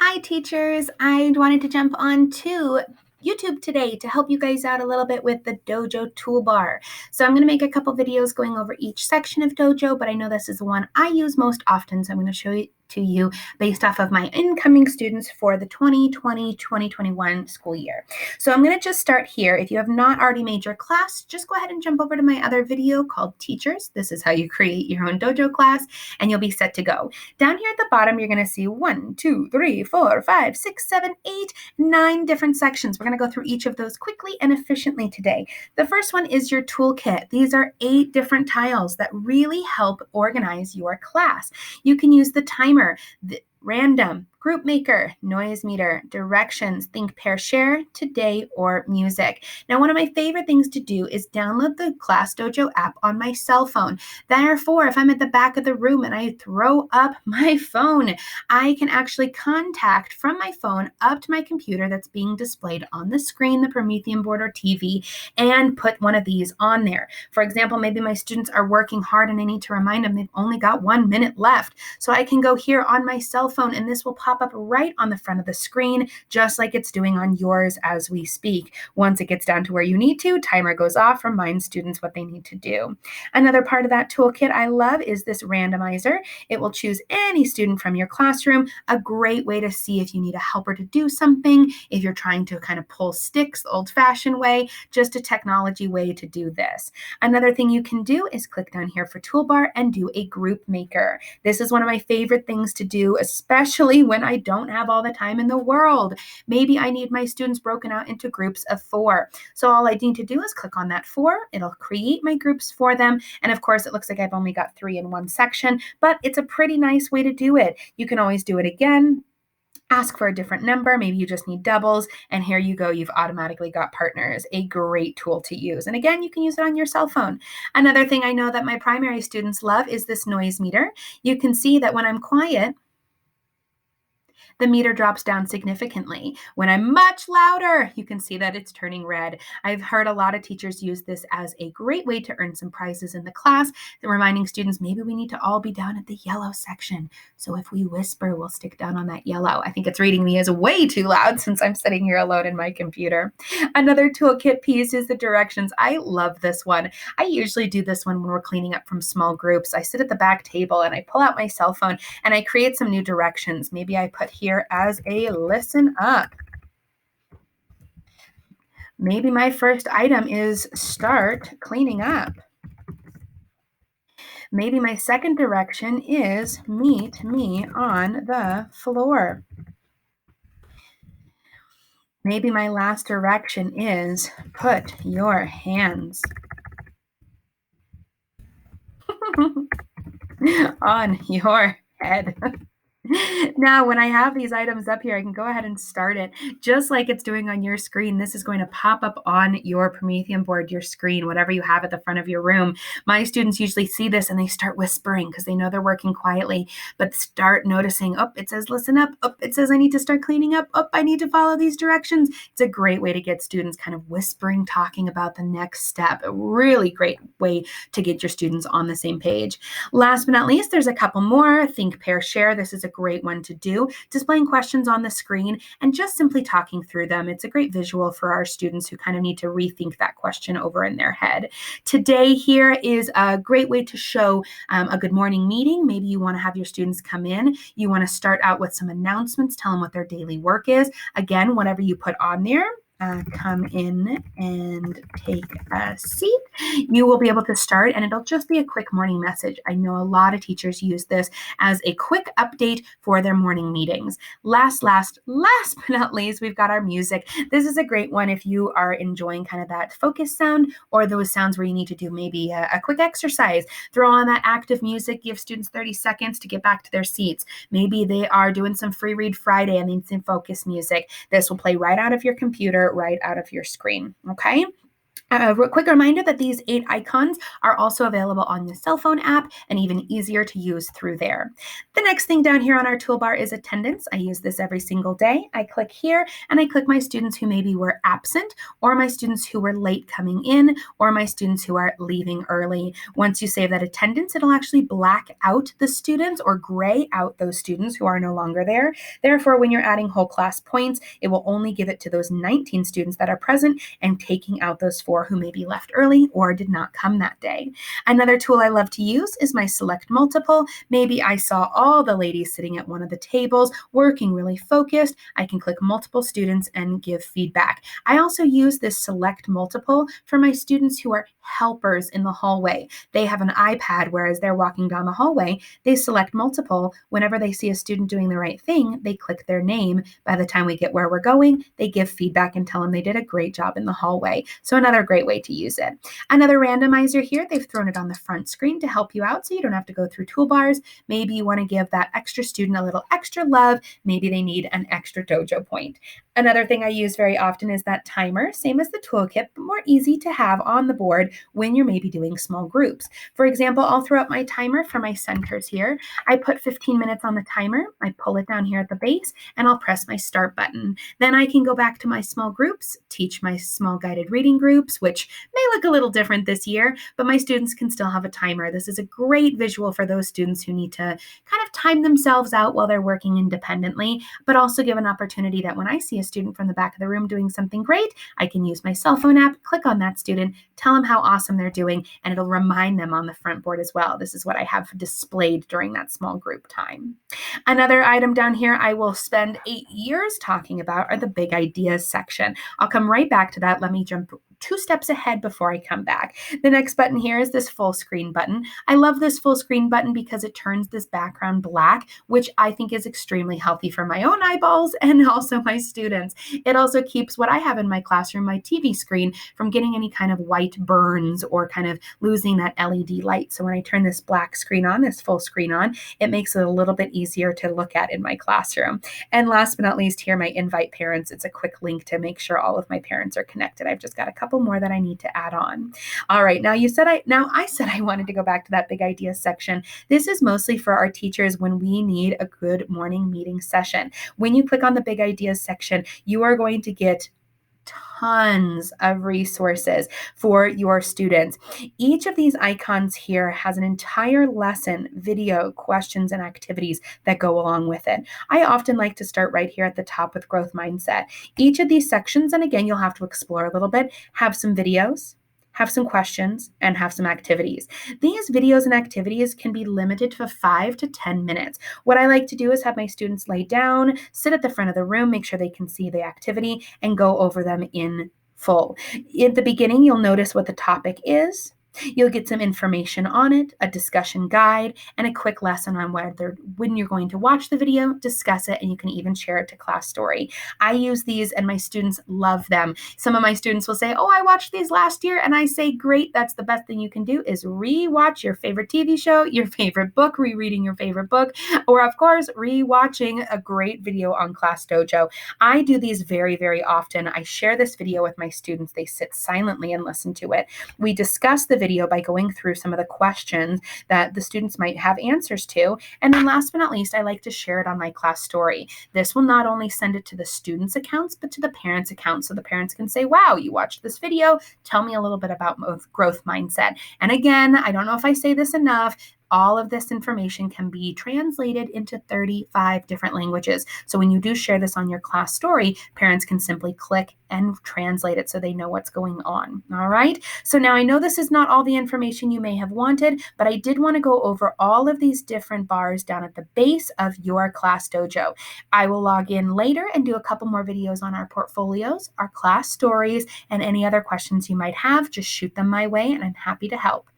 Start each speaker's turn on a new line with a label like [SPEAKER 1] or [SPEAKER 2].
[SPEAKER 1] Hi, teachers. I wanted to jump on to YouTube today to help you guys out a little bit with the Dojo toolbar. So I'm going to make a couple videos going over each section of Dojo, but I know this is the one I use most often, so I'm going to show it to you based off of my incoming students for the 2020-2021 school year. So I'm going to just start here. If you have not already made your class, just go ahead and jump over to my other video called Teachers. This is how you create your own Dojo class, and you'll be set to go. Down here at the bottom, you're going to see 1, 2, 3, 4, 5, 6, 7, 8, 9 different sections. We're going to go through each of those quickly and efficiently today. The first one is your toolkit. These are 8 different tiles that really help organize your class. You can use the timer, the random, group maker, noise meter, directions, think, pair, share, today, or music. Now, one of my favorite things to do is download the Class DOJO app on my cell phone. Therefore, if I'm at the back of the room and I throw up my phone, I can actually contact from my phone up to my computer that's being displayed on the screen, the Promethean board or TV, and put one of these on there. For example, maybe my students are working hard and I need to remind them they've only got 1 minute left. So I can go here on my cell phone and this will pop up right on the front of the screen, just like it's doing on yours as we speak. Once it gets down to where you need to, timer goes off, reminds students what they need to do. Another part of that toolkit I love is this randomizer. It will choose any student from your classroom, a great way to see if you need a helper to do something, if you're trying to kind of pull sticks the old-fashioned way, just a technology way to do this. Another thing you can do is click down here for toolbar and do a group maker. This is one of my favorite things to do, especially when I don't have all the time in the world. Maybe I need my students broken out into groups of 4. So all I need to do is click on that 4. It'll create my groups for them. And of course, it looks like I've only got 3 in one section, but it's a pretty nice way to do it. You can always do it again. Ask for a different number. Maybe you just need doubles. And here you go. You've automatically got partners. A great tool to use. And again, you can use it on your cell phone. Another thing I know that my primary students love is this noise meter. You can see that when I'm quiet, the meter drops down significantly. When I'm much louder, you can see that it's turning red. I've heard a lot of teachers use this as a great way to earn some prizes in the class, reminding students maybe we need to all be down at the yellow section. So if we whisper, we'll stick down on that yellow. I think it's reading me as way too loud since I'm sitting here alone in my computer. Another toolkit piece is the directions. I love this one. I usually do this one when we're cleaning up from small groups. I sit at the back table and I pull out my cell phone and I create some new directions. Maybe I put here as a listen up. Maybe my first item is start cleaning up. Maybe my second direction is meet me on the floor. Maybe my last direction is put your hands on your head. Now, when I have these items up here, I can go ahead and start it just like it's doing on your screen. This is going to pop up on your Promethean board, your screen, whatever you have at the front of your room. My students usually see this and they start whispering because they know they're working quietly, but start noticing, oh, it says listen up. Oh, it says I need to start cleaning up. Oh, I need to follow these directions. It's a great way to get students kind of whispering, talking about the next step. A really great way to get your students on the same page. Last but not least, there's a couple more. Think, pair, share. This is a great one to do. Displaying questions on the screen and just simply talking through them. It's a great visual for our students who kind of need to rethink that question over in their head. Today here is a great way to show a good morning meeting. Maybe you want to have your students come in. You want to start out with some announcements, tell them what their daily work is. Again, whatever you put on there. Come in and take a seat. You will be able to start and it'll just be a quick morning message. I know a lot of teachers use this as a quick update for their morning meetings. Last but not least, we've got our music. This is a great one if you are enjoying kind of that focus sound or those sounds where you need to do maybe a quick exercise. Throw on that active music, give students 30 seconds to get back to their seats. Maybe they are doing some free read Friday and need some focus music. This will play right out of your computer, right out of your screen, okay? A quick reminder that these 8 icons are also available on the cell phone app and even easier to use through there. The next thing down here on our toolbar is attendance. I use this every single day. I click here and I click my students who maybe were absent, or my students who were late coming in, or my students who are leaving early. Once you save that attendance, it'll actually black out the students or gray out those students who are no longer there. Therefore, when you're adding whole class points, it will only give it to those 19 students that are present and taking out those 4 who maybe left early or did not come that day. Another tool I love to use is my select multiple. Maybe I saw all the ladies sitting at one of the tables working really focused. I can click multiple students and give feedback. I also use this select multiple for my students who are helpers in the hallway. They have an iPad, whereas they're walking down the hallway, they select multiple. Whenever they see a student doing the right thing, they click their name. By the time we get where we're going, they give feedback and tell them they did a great job in the hallway. So another great way to use it. Another randomizer here, they've thrown it on the front screen to help you out so you don't have to go through toolbars. Maybe you want to give that extra student a little extra love. Maybe they need an extra dojo point. Another thing I use very often is that timer, same as the toolkit, but more easy to have on the board when you're maybe doing small groups. For example, I'll throw up my timer for my centers here. I put 15 minutes on the timer, I pull it down here at the base, and I'll press my start button. Then I can go back to my small groups, teach my small guided reading groups, which may look a little different this year, but my students can still have a timer. This is a great visual for those students who need to kind of time themselves out while they're working independently, but also give an opportunity that when I see a student from the back of the room doing something great, I can use my cell phone app, click on that student, tell them how awesome they're doing, and it'll remind them on the front board as well. This is what I have displayed during that small group time. Another item down here I will spend 8 years talking about are the big ideas section. I'll come right back to that. Let me jump 2 steps ahead before I come back. The next button here is this full screen button. I love this full screen button because it turns this background black, which I think is extremely healthy for my own eyeballs and also my students. It also keeps what I have in my classroom, my TV screen, from getting any kind of white burns or kind of losing that LED light. So when I turn this black screen on, this full screen on, it makes it a little bit easier to look at in my classroom. And last but not least here, my invite parents. It's a quick link to make sure all of my parents are connected. I've just got a couple more that I need to add on. All right, now I said I wanted to go back to that big ideas section. This is mostly for our teachers when we need a good morning meeting session. When you click on the big ideas section, you are going to get tons of resources for your students. Each of these icons here has an entire lesson, video, questions, and activities that go along with it. I often like to start right here at the top with growth mindset. Each of these sections, and again, you'll have to explore a little bit, have some videos, have some questions, and have some activities. These videos and activities can be limited to 5 to 10 minutes. What I like to do is have my students lay down, sit at the front of the room, make sure they can see the activity, and go over them in full. At the beginning, you'll notice what the topic is. You'll get some information on it, a discussion guide, and a quick lesson on when you're going to watch the video, discuss it, and you can even share it to Class Story. I use these and my students love them. Some of my students will say, oh, I watched these last year, and I say, great, that's the best thing you can do is re-watch your favorite TV show, your favorite book, rereading your favorite book, or of course, re-watching a great video on Class Dojo. I do these very, very often. I share this video with my students. They sit silently and listen to it. We discuss the video by going through some of the questions that the students might have answers to. And then last but not least, I like to share it on my Class Story. This will not only send it to the students' accounts, but to the parents' accounts. So the parents can say, wow, you watched this video. Tell me a little bit about growth mindset. And again, I don't know if I say this enough, all of this information can be translated into 35 different languages. So when you do share this on your Class Story, parents can simply click and translate it so they know what's going on. All right. So now I know this is not all the information you may have wanted, but I did want to go over all of these different bars down at the base of your Class Dojo. I will log in later and do a couple more videos on our portfolios, our class stories, and any other questions you might have. Just shoot them my way and I'm happy to help.